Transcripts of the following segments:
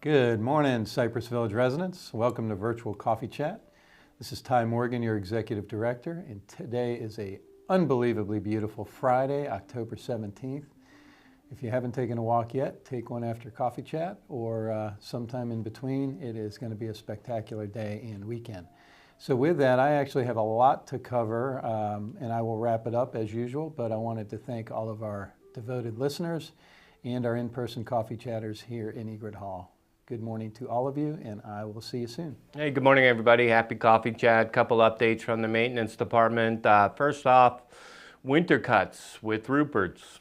Good morning, Cypress Village residents. Welcome to Virtual Coffee Chat. This is Ty Morgan, your Executive Director, and today is a unbelievably beautiful Friday, October 17th. If you haven't taken a walk yet, take one after Coffee Chat or sometime in between. It is going to be a spectacular day and weekend. So with that, I actually have a lot to cover, and I will wrap it up as usual, but I wanted to thank all of our devoted listeners and our in-person coffee chatters here in Egret Hall. Good morning to all of you, and I will see you soon. Hey, good morning, everybody. Happy Coffee Chat. Couple updates from the maintenance department. First off, winter cuts with Rupert's.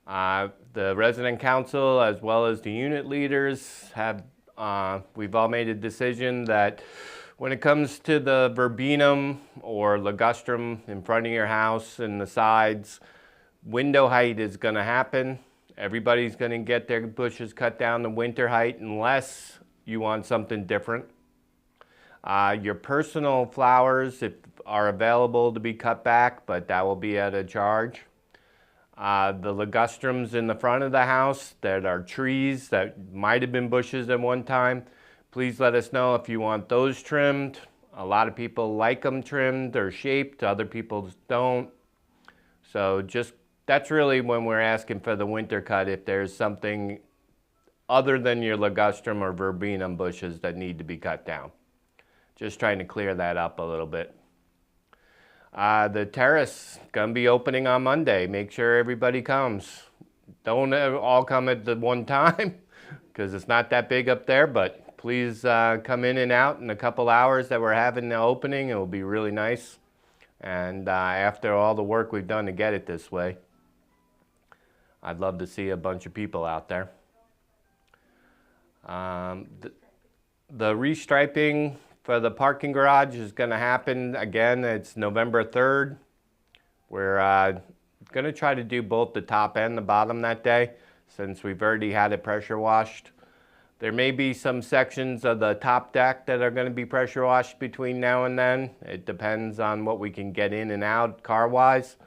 The resident council, as well as the unit leaders, we've all made a decision that when it comes to the verbena or ligustrum in front of your house and the sides, window height is going to happen. Everybody's going to get their bushes cut down to winter height unless you want something different. Your personal flowers are available to be cut back, but that will be at a charge. The ligustrums in the front of the house that are trees that might have been bushes at one time, please let us know if you want those trimmed. A lot of people like them trimmed or shaped, other people don't. So that's really when we're asking for the winter cut, if there's something other than your ligustrum or verbena bushes that need to be cut down. Just trying to clear that up a little bit. The terrace gonna be opening on Monday. Make sure everybody comes. Don't all come at the one time because it's not that big up there, but please come in and out in a couple hours that we're having the opening. It will be really nice. And after all the work we've done to get it this way, I'd love to see a bunch of people out there. The restriping for the parking garage is going to happen again. It's November 3rd. We're going to try to do both the top and the bottom that day since we've already had it pressure washed. There may be some sections of the top deck that are going to be pressure washed between now and then. It depends on what we can get in and out car-wise.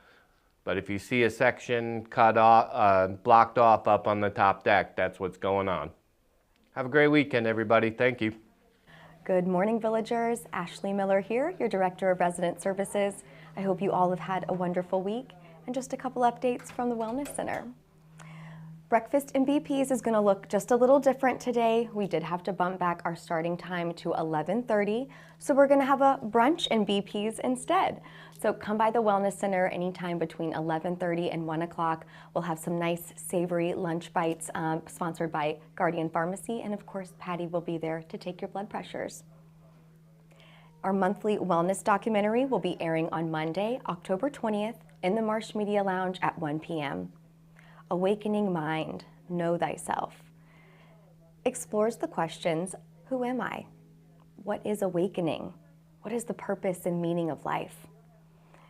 But if you see a section cut off, blocked off up on the top deck, that's what's going on. Have a great weekend, everybody. Thank you. Good morning, villagers. Ashley Miller here, your Director of Resident Services. I hope you all have had a wonderful week. And just a couple updates from the Wellness Center. Breakfast in BP's is going to look just a little different today. We did have to bump back our starting time to 11:30, so we're going to have a brunch in BP's instead. So come by the Wellness Center anytime between 11:30 and 1 o'clock. We'll have some nice savory lunch bites sponsored by Guardian Pharmacy, and of course Patty will be there to take your blood pressures. Our monthly wellness documentary will be airing on Monday, October 20th in the Marsh Media Lounge at 1 p.m. Awakening Mind, Know Thyself, explores the questions, who am I? What is awakening? What is the purpose and meaning of life?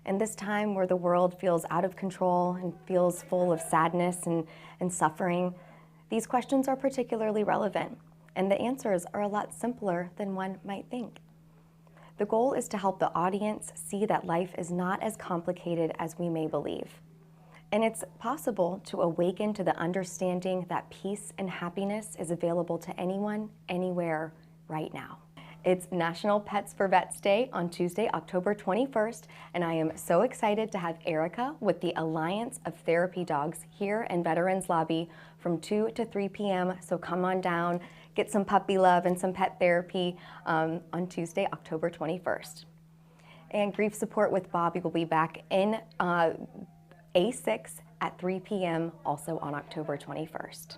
In this time where the world feels out of control and feels full of sadness and suffering, these questions are particularly relevant, and the answers are a lot simpler than one might think. The goal is to help the audience see that life is not as complicated as we may believe. And it's possible to awaken to the understanding that peace and happiness is available to anyone, anywhere, right now. It's National Pets for Vets Day on Tuesday, October 21st, and I am so excited to have Erica with the Alliance of Therapy Dogs here in Veterans Lobby from 2 to 3 p.m. So come on down, get some puppy love and some pet therapy on Tuesday, October 21st. And Grief Support with Bobby will be back in A6 at 3 p.m. also on October 21st.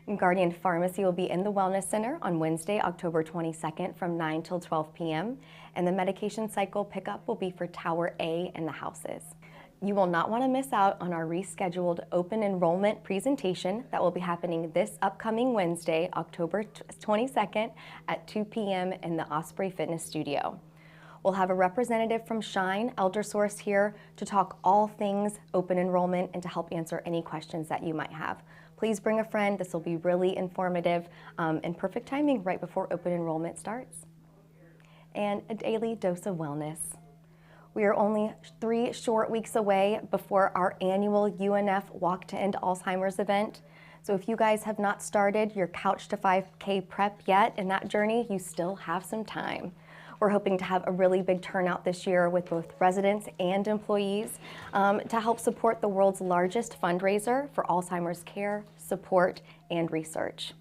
And Guardian Pharmacy will be in the Wellness Center on Wednesday, October 22nd from 9 till 12 p.m. And the medication cycle pickup will be for Tower A in the houses. You will not want to miss out on our rescheduled open enrollment presentation that will be happening this upcoming Wednesday, October 22nd at 2 p.m. in the Osprey Fitness Studio. We'll have a representative from Shine, Elder Source here to talk all things open enrollment and to help answer any questions that you might have. Please bring a friend. This will be really informative and perfect timing right before open enrollment starts. And a daily dose of wellness. We are only 3 short weeks away before our annual UNF Walk to End Alzheimer's event. So if you guys have not started your Couch to 5K prep yet in that journey, you still have some time. We're hoping to have a really big turnout this year with both residents and employees to help support the world's largest fundraiser for Alzheimer's care, support, and research.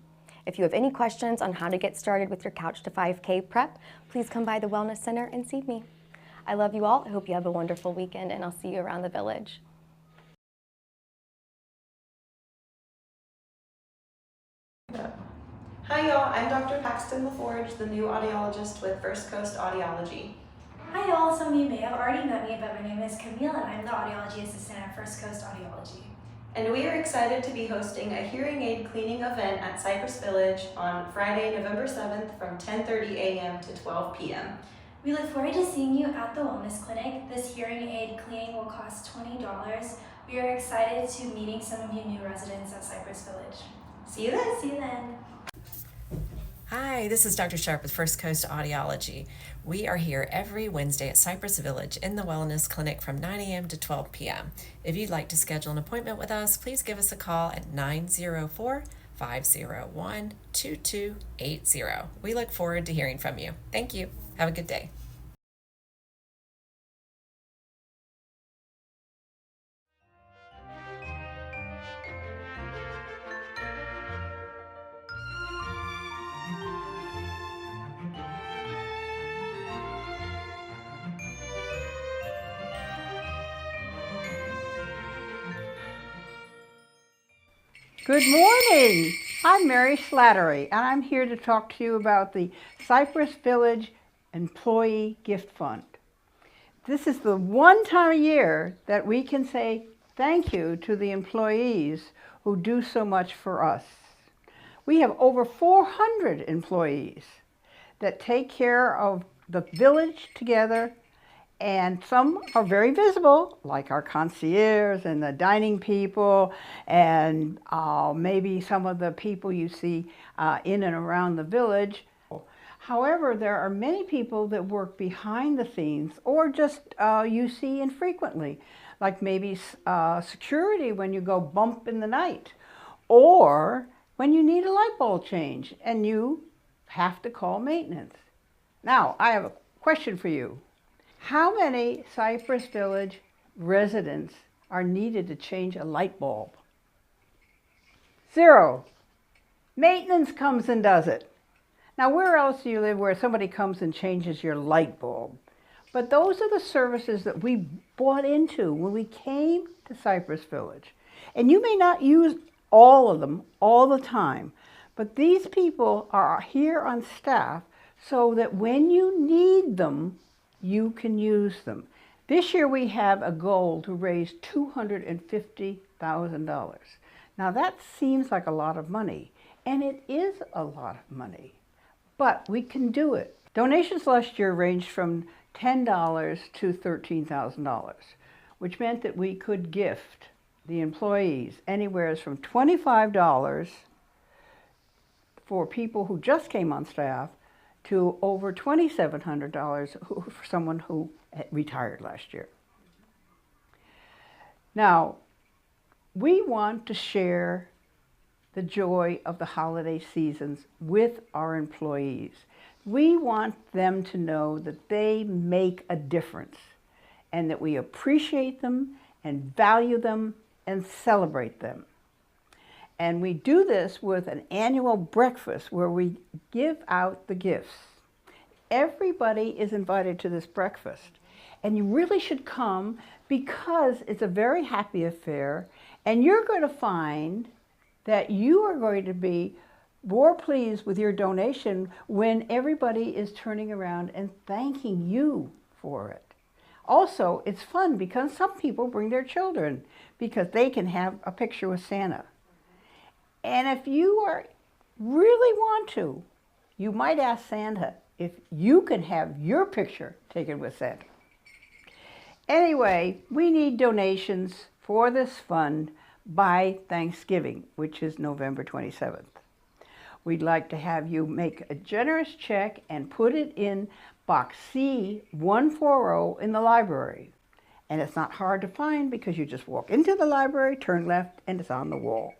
If you have any questions on how to get started with your Couch to 5K prep, please come by the Wellness Center and see me. I love you all. I hope you have a wonderful weekend, and I'll see you around the village. Hi y'all, I'm Dr. Paxton LaForge, the new audiologist with First Coast Audiology. Hi y'all, some of you may have already met me, but my name is Camille and I'm the audiology assistant at First Coast Audiology. And we are excited to be hosting a hearing aid cleaning event at Cypress Village on Friday, November 7th from 10:30 a.m. to 12 p.m. We look forward to seeing you at the Wellness Clinic. This hearing aid cleaning will cost $20. We are excited to meeting some of you new residents at Cypress Village. See you then! See you then! Hi, this is Dr. Sharp with First Coast Audiology. We are here every Wednesday at Cypress Village in the Wellness Clinic from 9 a.m. to 12 p.m. If you'd like to schedule an appointment with us, please give us a call at 904-501-2280. We look forward to hearing from you. Thank you. Have a good day. Good morning. I'm Mary Slattery, and I'm here to talk to you about the Cypress Village Employee Gift Fund. This is the one time a year that we can say thank you to the employees who do so much for us. We have over 400 employees that take care of the village together, and some are very visible, like our concierge and the dining people, and maybe some of the people you see in and around the village. However, there are many people that work behind the scenes or just you see infrequently, like maybe security when you go bump in the night, or when you need a light bulb change and you have to call maintenance. Now, I have a question for you. How many Cypress Village residents are needed to change a light bulb? 0. Maintenance comes and does it. Now, where else do you live where somebody comes and changes your light bulb? But those are the services that we bought into when we came to Cypress Village. And you may not use all of them all the time, but these people are here on staff so that when you need them, you can use them. This year we have a goal to raise $250,000. Now that seems like a lot of money, and it is a lot of money, but we can do it. Donations last year ranged from $10 to $13,000, which meant that we could gift the employees anywhere from $25 for people who just came on staff to over $2,700 for someone who retired last year. Now, we want to share the joy of the holiday seasons with our employees. We want them to know that they make a difference and that we appreciate them and value them and celebrate them. And we do this with an annual breakfast where we give out the gifts. Everybody is invited to this breakfast. And you really should come because it's a very happy affair. And you're going to find that you are going to be more pleased with your donation when everybody is turning around and thanking you for it. Also, it's fun because some people bring their children because they can have a picture with Santa. And if you really want to, you might ask Santa if you can have your picture taken with Santa. Anyway, we need donations for this fund by Thanksgiving, which is November 27th. We'd like to have you make a generous check and put it in Box C140 in the library. And it's not hard to find because you just walk into the library, turn left, and it's on the wall.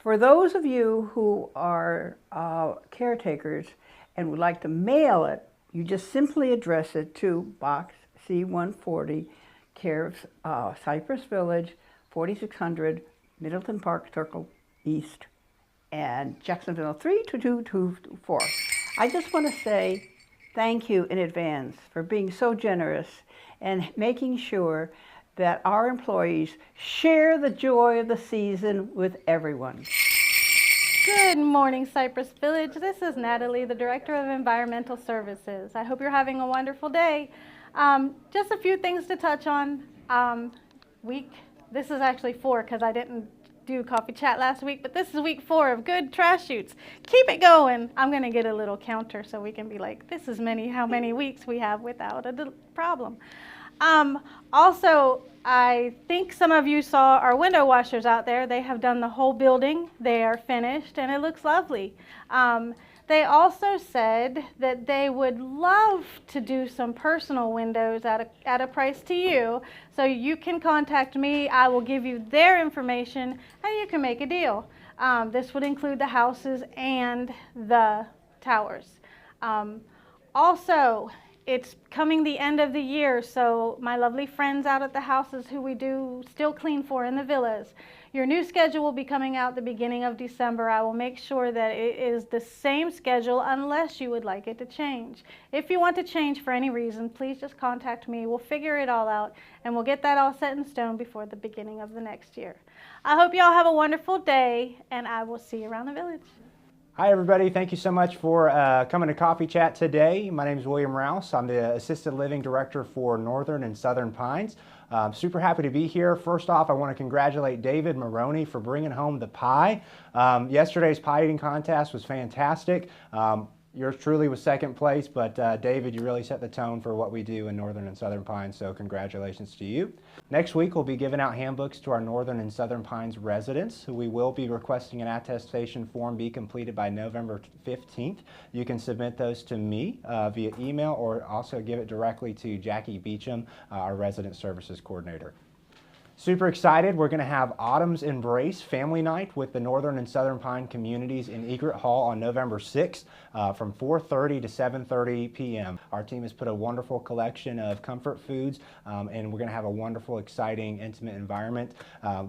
For those of you who are caretakers and would like to mail it, you just simply address it to Box C-140, care of Cypress Village, 4600 Middleton Park Circle East, and Jacksonville 32224. I just want to say thank you in advance for being so generous and making sure that our employees share the joy of the season with everyone. Good morning, Cypress Village. This is Natalie, the Director of Environmental Services. I hope you're having a wonderful day. Just a few things to touch on. This is actually 4 because I didn't do coffee chat last week, but this is week 4 of good trash chutes. Keep it going. I'm going to get a little counter so we can be like, this is how many weeks we have without a problem. Also, I think some of you saw our window washers out there. They have done the whole building. They are finished and it looks lovely. They also said that they would love to do some personal windows at a price to you. So you can contact me. I will give you their information and you can make a deal. This would include the houses and the towers. Also, it's coming the end of the year, so my lovely friends out at the houses who we do still clean for in the villas, your new schedule will be coming out the beginning of December. I will make sure that it is the same schedule unless you would like it to change. If you want to change for any reason, please just contact me. We'll figure it all out and we'll get that all set in stone before the beginning of the next year. I hope you all have a wonderful day and I will see you around the village. Hi everybody, thank you so much for coming to Coffee Chat today. My name is William Rouse. I'm the Assisted Living Director for Northern and Southern Pines. Super happy to be here. First off, I want to congratulate David Maroney for bringing home the pie. Yesterday's pie eating contest was fantastic. Yours truly was second place, but David, you really set the tone for what we do in Northern and Southern Pines, so congratulations to you. Next week, we'll be giving out handbooks to our Northern and Southern Pines residents. We will be requesting an attestation form be completed by November 15th. You can submit those to me via email or also give it directly to Jackie Beecham, our Resident Services Coordinator. Super excited. We're going to have Autumn's Embrace Family Night with the Northern and Southern Pine communities in Egret Hall on November 6th from 4:30 to 7:30 p.m. Our team has put a wonderful collection of comfort foods and we're going to have a wonderful, exciting, intimate environment.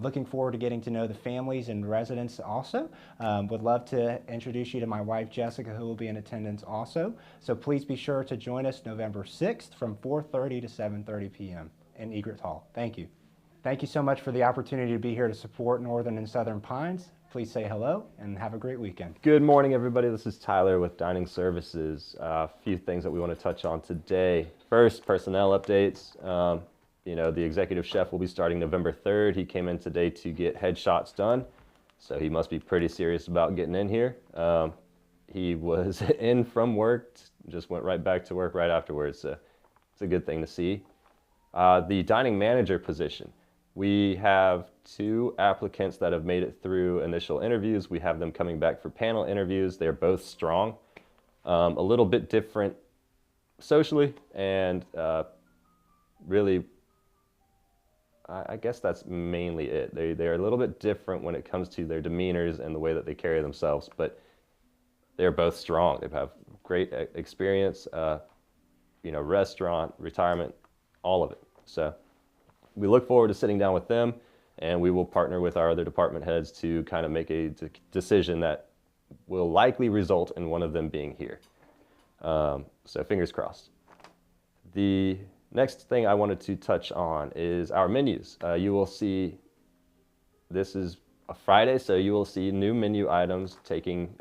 Looking forward to getting to know the families and residents also. Would love to introduce you to my wife Jessica, who will be in attendance also. So please be sure to join us November 6th from 4:30 to 7:30 p.m. in Egret Hall. Thank you. Thank you so much for the opportunity to be here to support Northern and Southern Pines. Please say hello and have a great weekend. Good morning, everybody. This is Tyler with Dining Services. A few things that we want to touch on today. First, personnel updates. The executive chef will be starting November 3rd. He came in today to get headshots done, so he must be pretty serious about getting in here. He was in from work, just went right back to work right afterwards, so it's a good thing to see. The dining manager position. We have 2 applicants that have made it through initial interviews. We have them coming back for panel interviews. They're both strong, a little bit different socially, and really, I guess that's mainly it. They're a little bit different when it comes to their demeanors and the way that they carry themselves, but they're both strong. They have great experience, restaurant, retirement, all of it. So we look forward to sitting down with them, and we will partner with our other department heads to kind of make a decision that will likely result in one of them being here. So fingers crossed. The next thing I wanted to touch on is our menus. You will see, this is a Friday, so you will see new menu items taking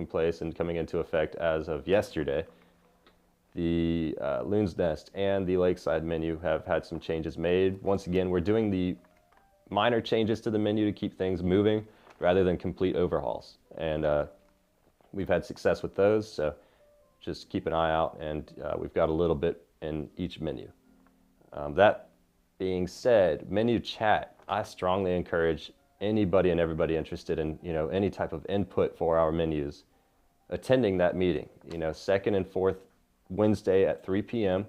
place and coming into effect as of yesterday. The Loon's Nest and the Lakeside menu have had some changes made. Once again, we're doing the minor changes to the menu to keep things moving rather than complete overhauls. And we've had success with those, so just keep an eye out, and we've got a little bit in each menu. That being said, menu chat, I strongly encourage anybody and everybody interested in any type of input for our menus attending that meeting. Second and fourth Wednesday at 3 p.m.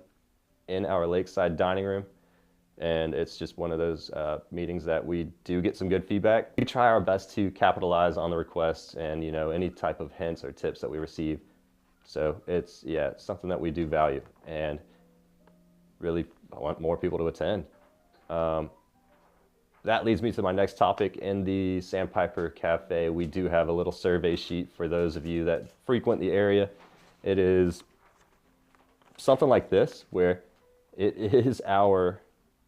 in our Lakeside dining room. And it's just one of those meetings that we do get some good feedback. We try our best to capitalize on the requests and any type of hints or tips that we receive. So it's something that we do value, and really I want more people to attend. That leads me to my next topic. In the Sandpiper Cafe, we do have a little survey sheet for those of you that frequent the area. It is something like this, where it is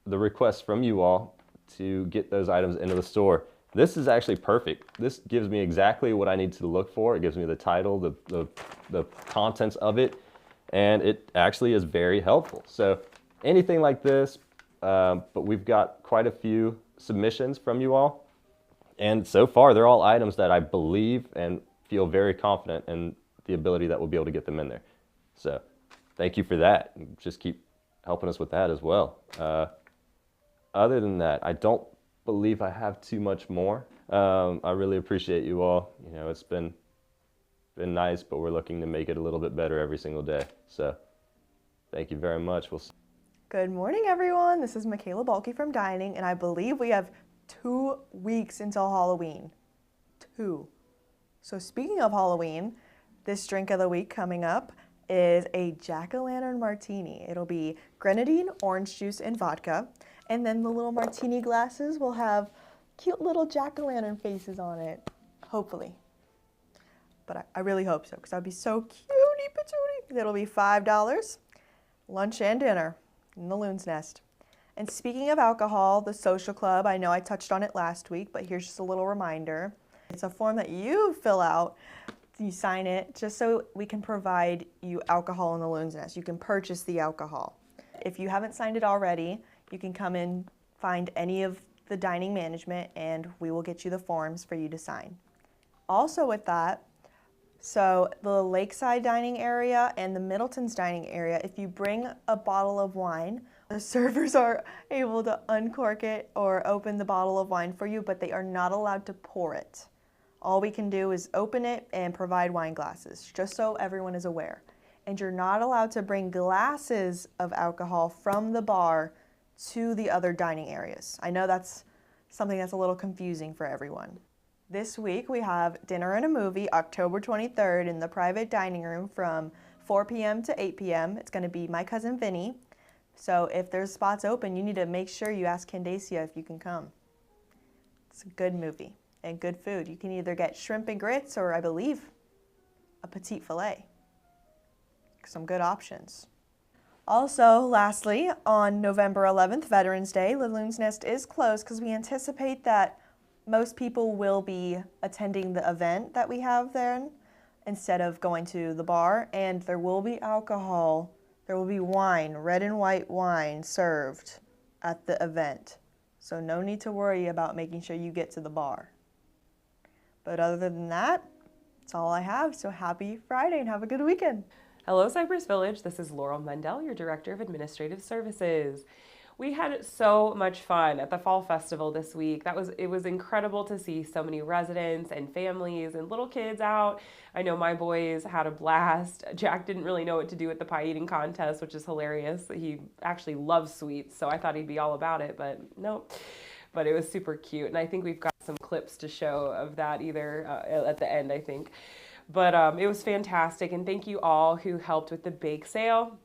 the request from you all to get those items into the store. This is actually perfect. This gives me exactly what I need to look for. It gives me the title, the contents of it, and it actually is very helpful. So anything like this, but we've got quite a few submissions from you all. And so far, they're all items that I believe and feel very confident in the ability that we'll be able to get them in there. So thank you for that. Just keep helping us with that as well. Other than that, I don't believe I have too much more. I really appreciate you all. It's been nice, but we're looking to make it a little bit better every single day. So thank you very much. We'll see. Good morning, everyone. This is Michaela Balke from Dining, and I believe we have 2 weeks until Halloween. 2. So speaking of Halloween, this drink of the week coming up is a jack-o'-lantern martini. It'll be grenadine, orange juice, and vodka. And then the little martini glasses will have cute little jack-o'-lantern faces on it, hopefully. But I really hope so, because that'd be so cutie patootie. It'll be $5, lunch and dinner in the Loon's Nest. And speaking of alcohol, the social club, I know I touched on it last week, but here's just a little reminder. It's a form that you fill out. You sign it just so we can provide you alcohol in the Loon's Nest. You can purchase the alcohol. If you haven't signed it already, you can come in, find any of the dining management, and we will get you the forms for you to sign. Also with that, so the Lakeside dining area and the Middleton's dining area, if you bring a bottle of wine, the servers are able to uncork it or open the bottle of wine for you, but they are not allowed to pour it. All we can do is open it and provide wine glasses, just so everyone is aware. And you're not allowed to bring glasses of alcohol from the bar to the other dining areas. I know that's something that's a little confusing for everyone. This week we have dinner and a movie, October 23rd, in the private dining room from 4 p.m. to 8 p.m. It's going to be My Cousin Vinny. So if there's spots open, you need to make sure you ask Candacia if you can come. It's a good movie and good food. You can either get shrimp and grits or, I believe, a petite filet. Some good options. Also, lastly, on November 11th, Veterans Day, the Loon's Nest is closed because we anticipate that most people will be attending the event that we have then instead of going to the bar, and there will be alcohol. There will be wine, red and white wine served at the event. So no need to worry about making sure you get to the bar. But other than that, that's all I have. So happy Friday and have a good weekend. Hello Cypress Village, this is Laurel Mendel, your Director of Administrative Services. We had so much fun at the Fall Festival this week. It was incredible to see so many residents and families and little kids out. I know my boys had a blast. Jack didn't really know what to do at the pie eating contest, which is hilarious. He actually loves sweets, so I thought he'd be all about it, but nope. But it was super cute, and I think we've got some clips to show of that either at the end, I think. But it was fantastic, and thank you all who helped with the bake sale.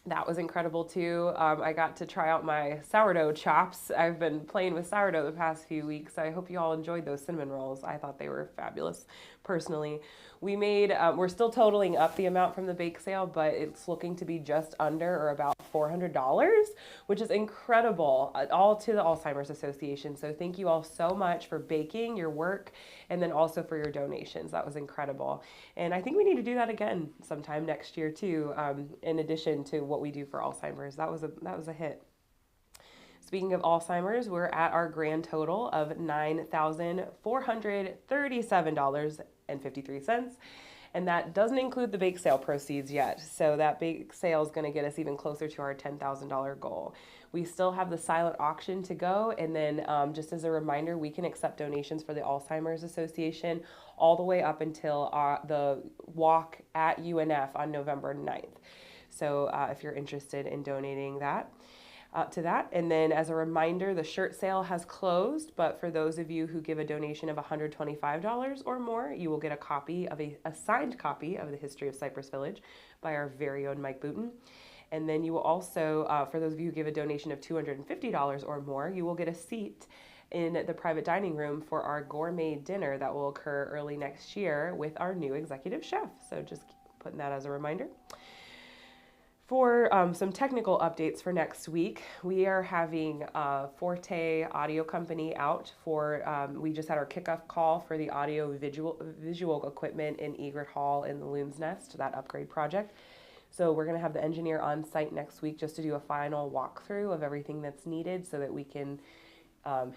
That was incredible too. I got to try out my sourdough chops. I've been playing with sourdough the past few weeks. I hope you all enjoyed those cinnamon rolls. I thought they were fabulous, personally. We're still totaling up the amount from the bake sale, but it's looking to be just under or about $400, which is incredible, all to the Alzheimer's Association. So thank you all so much for baking, your work, and then also for your donations. That was incredible. And I think we need to do that again sometime next year too, in addition to what we do for Alzheimer's. That was a hit. Speaking of Alzheimer's, we're at our grand total of $9,437.53. And that doesn't include the bake sale proceeds yet. So that bake sale is going to get us even closer to our $10,000 goal. We still have the silent auction to go. And then just as a reminder, we can accept donations for the Alzheimer's Association all the way up until the walk at UNF on November 9th. So if you're interested in donating that. to that. And then as a reminder, the shirt sale has closed, but for those of you who give a donation of $125 or more, you will get a signed copy of the History of Cypress Village by our very own Mike Booten. And then you will also, for those of you who give a donation of $250 or more, you will get a seat in the private dining room for our gourmet dinner that will occur early next year with our new executive chef. So just putting that as a reminder. For some technical updates for next week, we are having Forte Audio Company out for, we just had our kickoff call for the audio visual equipment in Egret Hall in the Loon's Nest, that upgrade project. So we're going to have the engineer on site next week just to do a final walkthrough of everything that's needed so that we can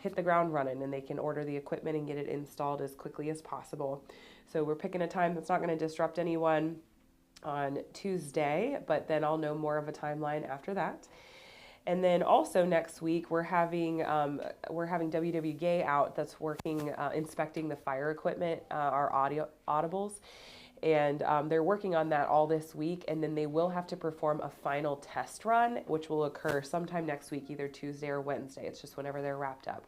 hit the ground running and they can order the equipment and get it installed as quickly as possible. So we're picking a time that's not going to disrupt anyone on Tuesday, but then I'll know more of a timeline after that. And then also next week we're having WW Gay out that's working inspecting the fire equipment, our audibles, and they're working on that all this week, and then they will have to perform a final test run, which will occur sometime next week, either Tuesday or Wednesday. It's just whenever they're wrapped up.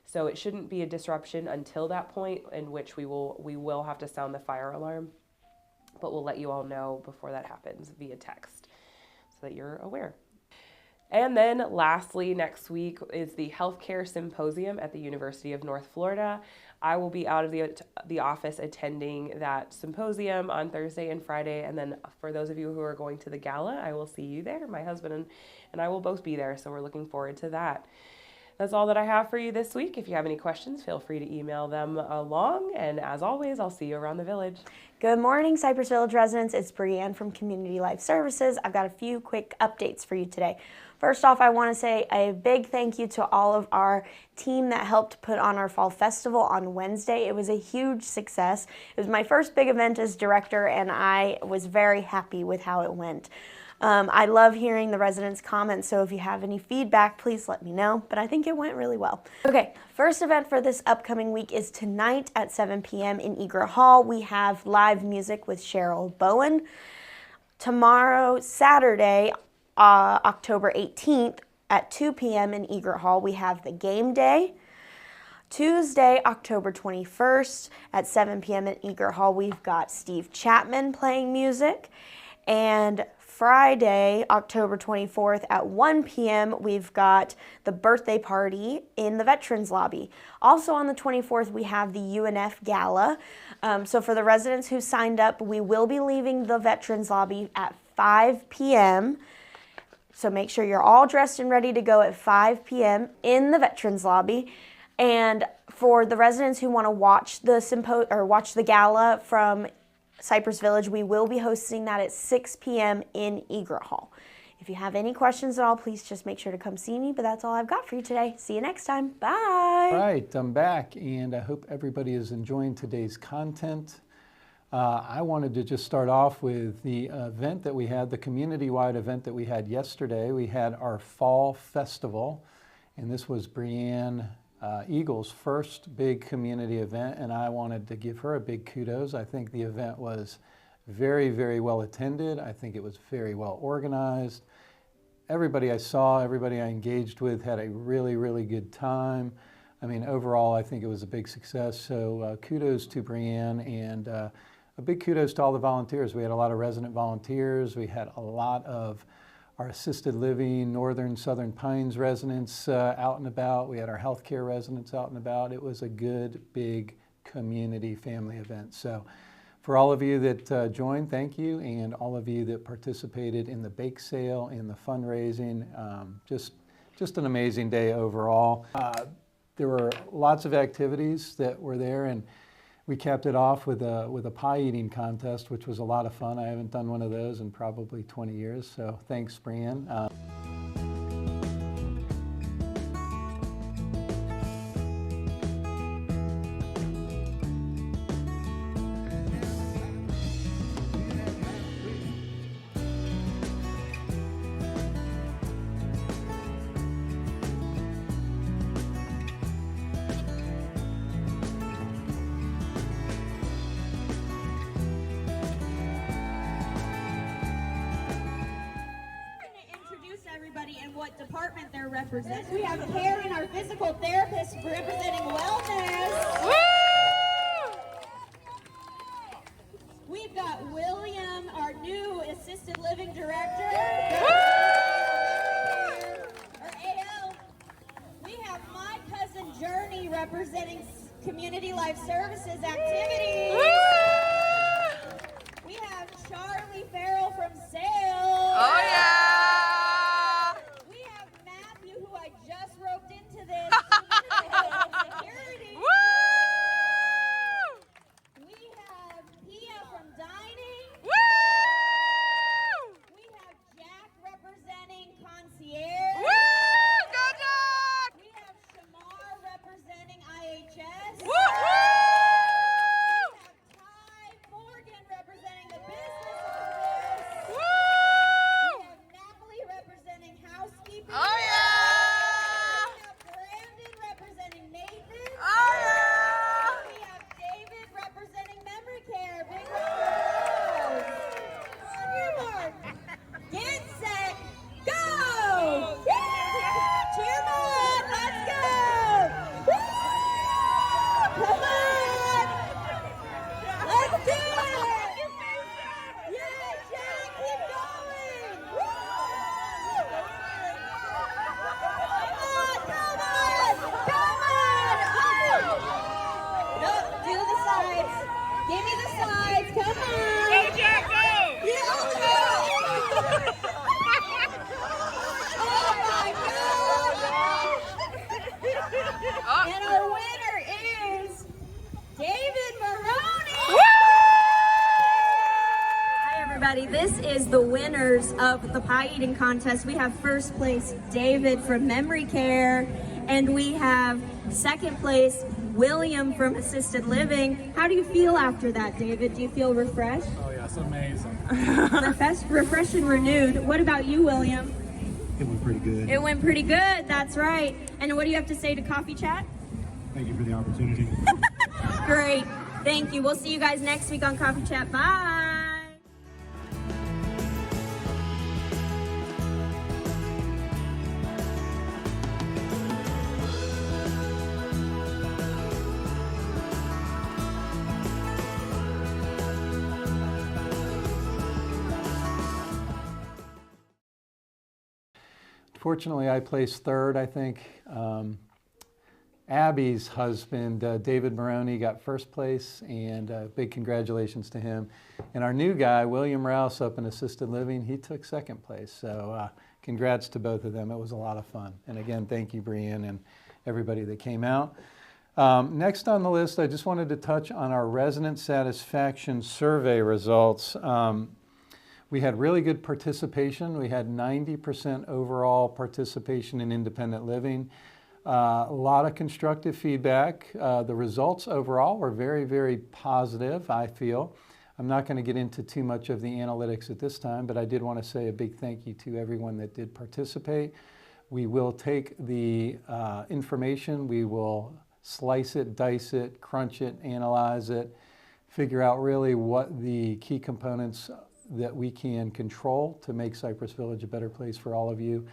So it shouldn't be a disruption until that point, in which we will have to sound the fire alarm. But we'll let you all know before that happens via text so that you're aware. And then lastly, next week is the Healthcare Symposium at the University of North Florida. I will be out of the office attending that symposium on Thursday and Friday. And then for those of you who are going to the gala, I will see you there. My husband and I will both be there, so we're looking forward to that. That's all that I have for you this week. If you have any questions, feel free to email them along. And as always, I'll see you around the village. Good morning, Cypress Village residents. It's Brianne from Community Life Services. I've got a few quick updates for you today. First off, I want to say a big thank you to all of our team that helped put on our fall festival on Wednesday. It was a huge success. It was my first big event as director, and I was very happy with how it went. I love hearing the residents' comments, so if you have any feedback, please let me know, but I think it went really well. Okay, first event for this upcoming week is tonight at 7 p.m. in Egret Hall. We have live music with Cheryl Bowen. Tomorrow, Saturday, October 18th at 2 p.m. in Egret Hall, we have the game day. Tuesday, October 21st at 7 p.m. in Egret Hall, we've got Steve Chapman playing music. And Friday, October 24th at 1 p.m., we've got the birthday party in the Veterans Lobby. Also on the 24th, we have the UNF Gala. So for the residents who signed up, we will be leaving the Veterans Lobby at 5 p.m., so make sure you're all dressed and ready to go at 5 p.m. in the Veterans Lobby. And for the residents who want to watch the gala from Cypress Village, we will be hosting that at 6 p.m. in Egret Hall. If you have any questions at all, please just make sure to come see me. But that's all I've got for you today. See you next time. Bye. All right, I'm back, and I hope everybody is enjoying today's content. I wanted to just start off with the event that we had, the community-wide event that we had yesterday. We had our fall festival, and this was Brianne Eagle's first big community event, and I wanted to give her a big kudos. I think the event was very, very well attended. I think it was very well organized. Everybody I saw, everybody I engaged with had a really, really good time. I mean, overall, I think it was a big success. So kudos to Brianne, and a big kudos to all the volunteers. We had a lot of resident volunteers. We had a lot of our assisted living, Northern Southern Pines residents out and about. We had our healthcare residents out and about. It was a good, big community family event. So for all of you that joined, thank you. And all of you that participated in the bake sale and the fundraising, just an amazing day overall. There were lots of activities that were there, and we capped it off with a pie eating contest, which was a lot of fun. I haven't done one of those in probably 20 years, so thanks, Brianne. represents. We have Karen, our physical therapist, representing wellness. Woo! We've got William, our new assisted living director. Woo! Or AL. We have my cousin Journey representing Community Life Services activities. Woo! We have Charlie Farrell from sales. Oh yeah! We have Matthew, who I just roped into this. Security. Woo! We have Pia from dining. Woo! We have Jack representing concierge. Woo! Go Jack! We have Shamar representing IHS. Woo! We have Ty Morgan representing the business office. Woo! We have Natalie representing housekeeping. Oh yeah! We have Brandon representing Nathan. Oh yeah! We have David representing memory care. Big round of applause. On your mark. Get set. Go! Cheer on. Let's go. Woo! Come on. Let's do it. Yeah, Jack, keep going. Woo! Come on. No, do the sides. Give me the sides. Come on. Go Jack, go! Yeah. Oh my God. And our winner is David Maroney. Hi everybody, this is the winners of the pie eating contest. We have first place David from Memory Care, and we have second place William from Assisted Living. How do you feel after that, David? Do you feel refreshed? Oh yeah, it's amazing. Refreshed and renewed. What about you, William? It went pretty good. It went pretty good, that's right. And what do you have to say to Coffee Chat? Thank you for the opportunity. Great, thank you. We'll see you guys next week on Coffee Chat. Bye. Fortunately, I placed third, I think. Abby's husband, David Maroney, got first place, and big congratulations to him. And our new guy, William Rouse, up in Assisted Living, he took second place. So congrats to both of them. It was a lot of fun. And again, thank you, Brienne, and everybody that came out. Next on the list, I just wanted to touch on our resident satisfaction survey results. We had really good participation. We had 90% overall participation in independent living. A lot of constructive feedback. The results overall were very, very positive, I feel. I'm not going to get into too much of the analytics at this time, but I did want to say a big thank you to everyone that did participate. We will take the information, we will slice it, dice it, crunch it, analyze it, figure out really what the key components that we can control to make Cypress Village a better place for all of you,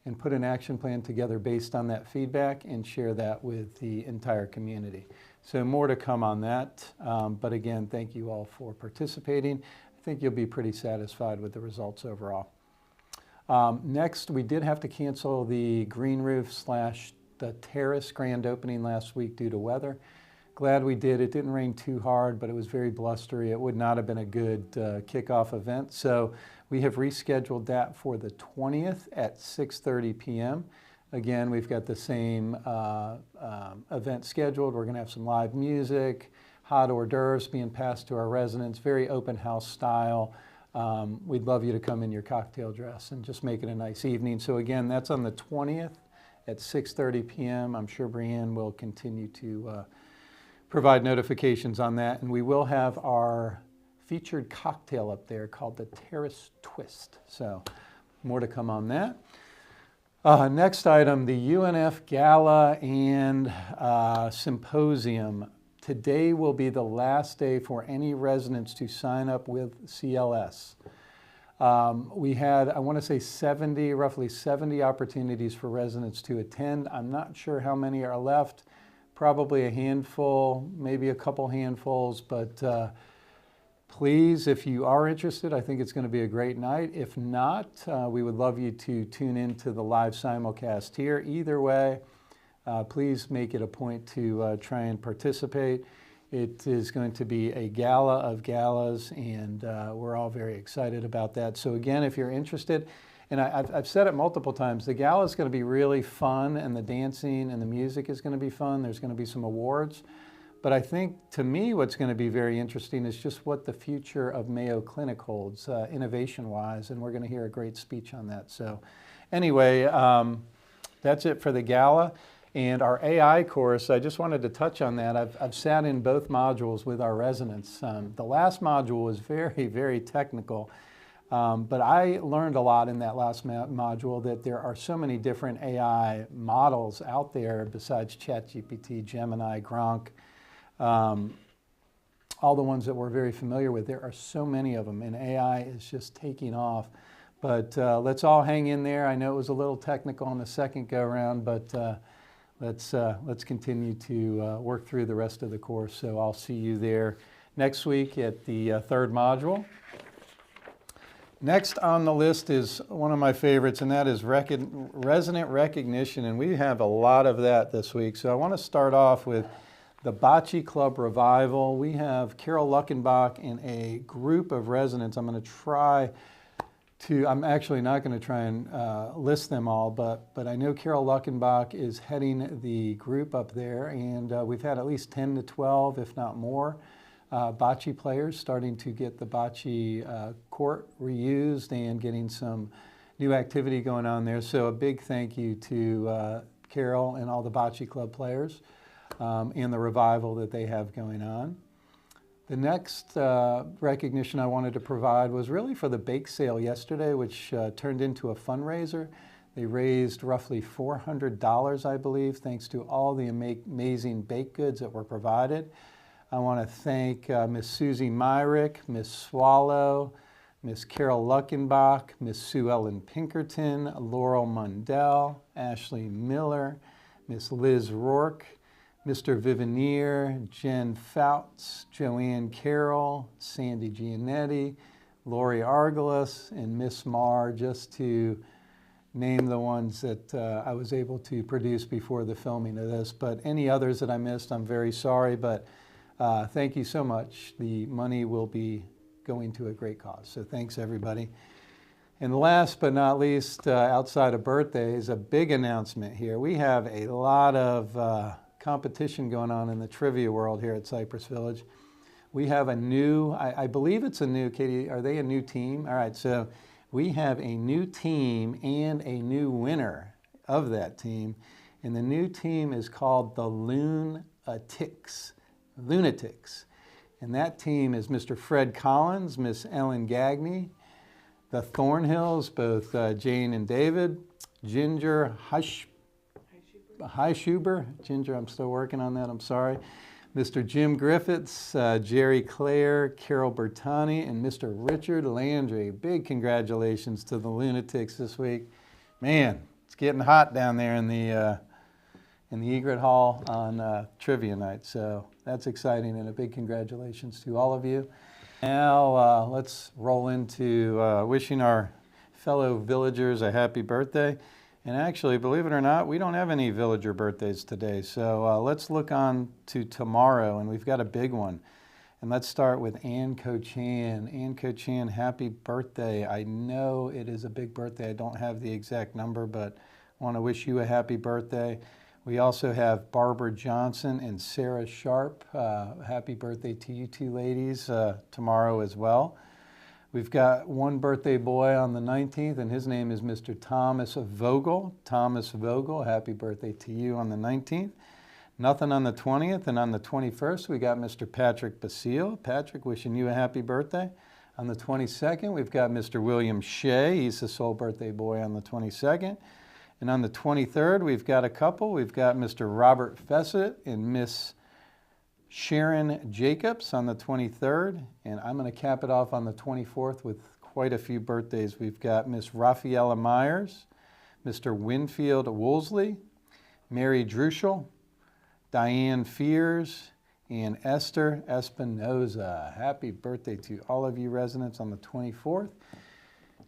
and put an action plan together based on that feedback and share that with the entire community. So more to come on that, but again, thank you all for participating. I think you'll be pretty satisfied with the results overall. Next, we did have to cancel the green roof / the terrace grand opening last week due to weather. Glad we did. It didn't rain too hard, but it was very blustery. It would not have been a good kickoff event. So we have rescheduled that for the 20th at 6:30 p.m. Again, we've got the same event scheduled. We're going to have some live music, hot hors d'oeuvres being passed to our residents, very open house style. We'd love you to come in your cocktail dress and just make it a nice evening. So again, that's on the 20th at 6:30 p.m. I'm sure Brienne will continue to provide notifications on that, and we will have our featured cocktail up there called the Terrace Twist. So more to come on that. Next item, the UNF Gala and Symposium. Today will be the last day for any residents to sign up with CLS. We had, I want to say roughly 70 opportunities for residents to attend. I'm not sure how many are left, probably a handful, maybe a couple handfuls, but please, if you are interested, I think it's going to be a great night. If not, we would love you to tune in to the live simulcast here. Either way, please make it a point to try and participate. It is going to be a gala of galas, and we're all very excited about that. So again, if you're interested, and I've said it multiple times, the gala is going to be really fun, and the dancing and the music is going to be fun. There's going to be some awards. But I think, to me, what's going to be very interesting is just what the future of Mayo Clinic holds, innovation-wise, and we're going to hear a great speech on that. So anyway, that's it for the gala. And our AI course, I just wanted to touch on that. I've sat in both modules with our residents. The last module was very, very technical, but I learned a lot in that last module, that there are so many different AI models out there besides ChatGPT, Gemini, Grok, all the ones that we're very familiar with. There are so many of them, and AI is just taking off. But let's all hang in there. I know it was a little technical on the second go-around, but let's continue to work through the rest of the course. So I'll see you there next week at the third module. Next on the list is one of my favorites, and that is resident recognition, and we have a lot of that this week. So I want to start off with the Bocce Club Revival. We have Carol Luckenbach and a group of residents. I'm actually not going to try and list them all, but I know Carol Luckenbach is heading the group up there, and we've had at least 10 to 12, if not more, bocce players starting to get the bocce court reused and getting some new activity going on there. So a big thank you to Carol and all the Bocce Club players and the revival that they have going on. The next recognition I wanted to provide was really for the bake sale yesterday, which turned into a fundraiser. They raised roughly $400, I believe, thanks to all the amazing baked goods that were provided. I want to thank Miss Susie Myrick, Miss Swallow, Miss Carol Luckenbach, Miss Sue Ellen Pinkerton, Laurel Mundell, Ashley Miller, Miss Liz Rourke, Mr. Vivenier, Jen Fouts, Joanne Carroll, Sandy Gianetti, Lori Argelis, and Miss Marr, just to name the ones that I was able to produce before the filming of this. But any others that I missed, I'm very sorry, but thank you so much. The money will be going to a great cause, so thanks everybody. And last but not least, outside of birthdays, a big announcement here. We have a lot of competition going on in the trivia world here at Cypress Village. We have a new, I believe it's a new, Katie, are they a new team? All right, so we have a new team and a new winner of that team. And the new team is called the Lunatics. And that team is Mr. Fred Collins, Miss Ellen Gagney, the Thornhills, both Jane and David, Ginger Highshuber, Ginger, I'm still working on that, I'm sorry. Mr. Jim Griffiths, Jerry Clare, Carol Bertani, and Mr. Richard Landry. Big congratulations to the Lunatics this week. Man, it's getting hot down there in the Egret Hall on trivia night, so that's exciting, and a big congratulations to all of you. Now let's roll into wishing our fellow villagers a happy birthday. And actually, believe it or not, we don't have any villager birthdays today. So let's look on to tomorrow, and we've got a big one. And let's start with Ann Cochan. Ann Cochan, happy birthday. I know it is a big birthday. I don't have the exact number, but I want to wish you a happy birthday. We also have Barbara Johnson and Sarah Sharp. Happy birthday to you two ladies tomorrow as well. We've got one birthday boy on the 19th, and his name is Mr. Thomas Vogel. Thomas Vogel, happy birthday to you on the 19th. Nothing on the 20th, and on the 21st, we got Mr. Patrick Basile. Patrick, wishing you a happy birthday. On the 22nd, we've got Mr. William Shea. He's the sole birthday boy on the 22nd. And on the 23rd, we've got a couple. We've got Mr. Robert Fessett and Miss Sharon Jacobs on the 23rd, and I'm going to cap it off on the 24th with quite a few birthdays. We've got Miss Rafaela Myers, Mr. Winfield Woolsey, Mary Druschel, Diane Fears, and Esther Espinoza. Happy birthday to all of you residents on the 24th.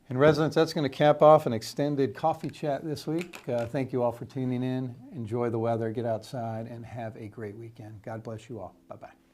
And residents, that's going to cap off an extended coffee chat this week. Thank you all for tuning in. Enjoy the weather, get outside, and have a great weekend. God bless you all. Bye-bye.